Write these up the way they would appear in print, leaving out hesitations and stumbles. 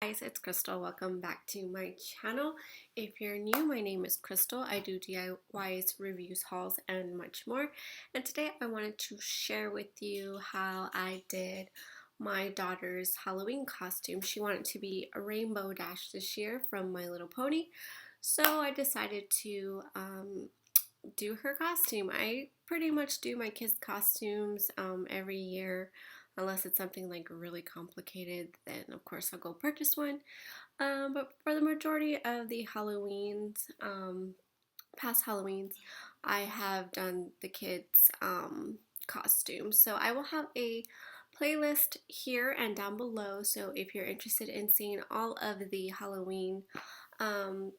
Guys, it's Crystal. Welcome back to my channel. If you're new, my name is Crystal. I do DIYs, reviews, hauls, and much more. And today I wanted to share with you how I did my daughter's Halloween costume. She wanted to be a Rainbow Dash this year from My Little Pony. So I decided to do her costume. I pretty much do my kids' costumes every year. Unless it's something like really complicated, then of course I'll go purchase one. But for the majority of the Halloweens, past Halloweens, I have done the kids' costumes. So I will have a playlist here and down below. So if you're interested in seeing all of the Halloween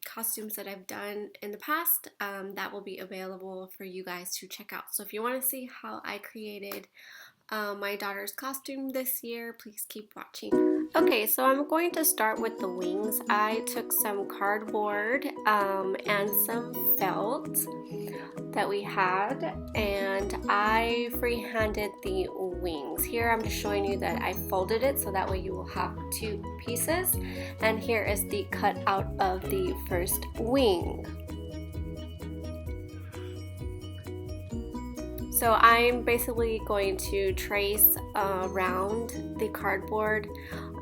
costumes that I've done in the past, that will be available for you guys to check out. So if you want to see how I created my daughter's costume this year, please keep watching. Okay, so I'm going to start with the wings. I took some cardboard and some felt that we had, and I freehanded the wings. Here I'm just showing you that I folded it so that way you will have two pieces, and here is the cutout of the first wing. So I'm basically going to trace around the cardboard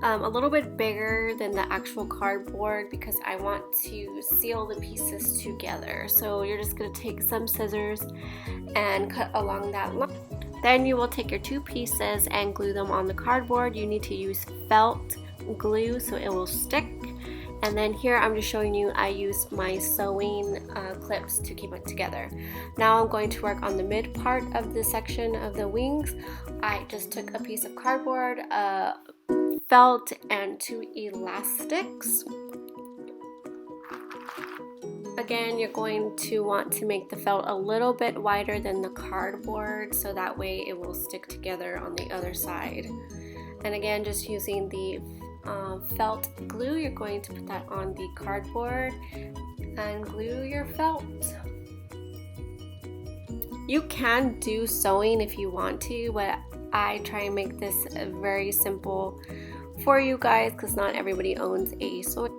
a little bit bigger than the actual cardboard because I want to seal the pieces together. So you're just going to take some scissors and cut along that line. Then you will take your two pieces and glue them on the cardboard. You need to use felt glue so it will stick. And then here I'm just showing you I used my sewing clips to keep it together. Now I'm going to work on the mid part of the section of the wings. I just took a piece of cardboard, felt, and two elastics. Again, you're going to want to make the felt a little bit wider than the cardboard so that way it will stick together on the other side. And again, just using the felt glue, you're going to put that on the cardboard and glue your felt. You can do sewing if you want to, but I try and make this very simple for you guys because not everybody owns a sewing.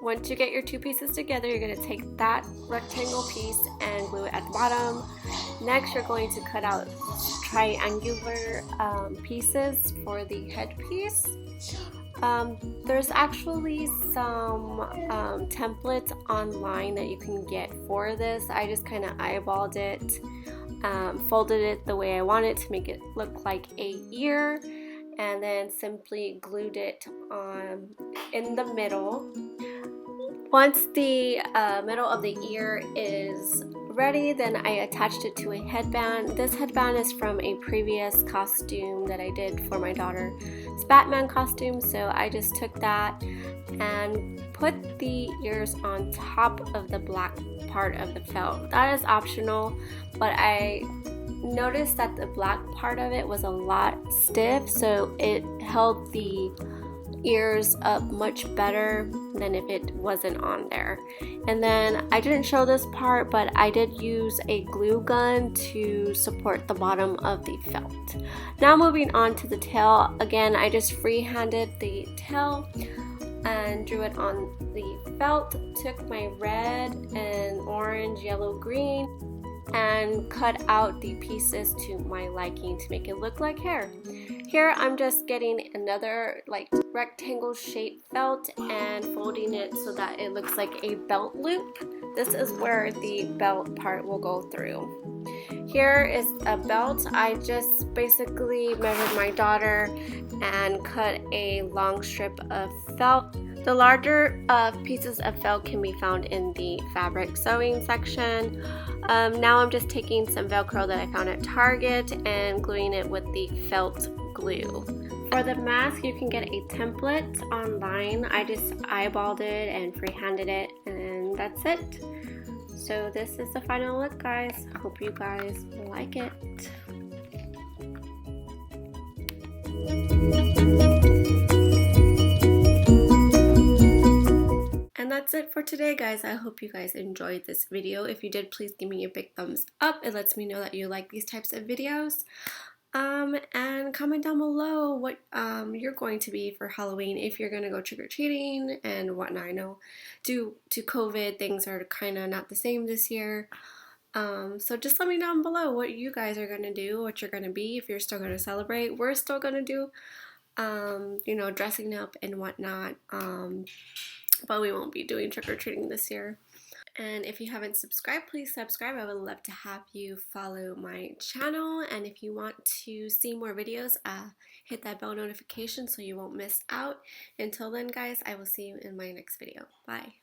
Once you get your two pieces together, you're going to take that rectangle piece and glue it at the bottom. Next, you're going to cut out triangular pieces for the headpiece. There's actually some templates online that you can get for this. I just kind of eyeballed it, folded it the way I want it to make it look like a ear, and then simply glued it on in the middle. Once the middle of the ear is ready, then I attached it to a headband. This headband is from a previous costume that I did for my daughter's Batman costume, so I just took that and put the ears on top of the black part of the felt. That is optional, but I noticed that the black part of it was a lot stiff, so it held the ears up much better than if it wasn't on there. And then I didn't show this part, but I did use a glue gun to support the bottom of the felt. Now moving on to the tail. Again, I just freehanded the tail and drew it on the felt, took my red and orange, yellow, green, and cut out the pieces to my liking to make it look like hair. Here I'm just getting another like rectangle shaped felt and folding it so that it looks like a belt loop. This is where the belt part will go through. Here is a belt. I just basically measured my daughter and cut a long strip of felt. The larger pieces of felt can be found in the fabric sewing section. Now I'm just taking some Velcro that I found at Target and gluing it with the felt glue. For the mask, you can get a template online. I just eyeballed it and freehanded it, and that's it. So this is the final look, guys. I hope you guys like it. And that's it for today, guys. I hope you guys enjoyed this video. If you did, please give me a big thumbs up. It lets me know that you like these types of videos. And comment down below what you're going to be for Halloween, if you're going to go trick-or-treating and whatnot. I know due to COVID, things are kind of not the same this year. So just let me know down below what you guys are going to do, what you're going to be, if you're still going to celebrate. We're still going to do, dressing up and whatnot, but we won't be doing trick-or-treating this year. And if you haven't subscribed, please subscribe. I would love to have you follow my channel. And if you want to see more videos, hit that bell notification so you won't miss out. Until then, guys, I will see you in my next video. Bye.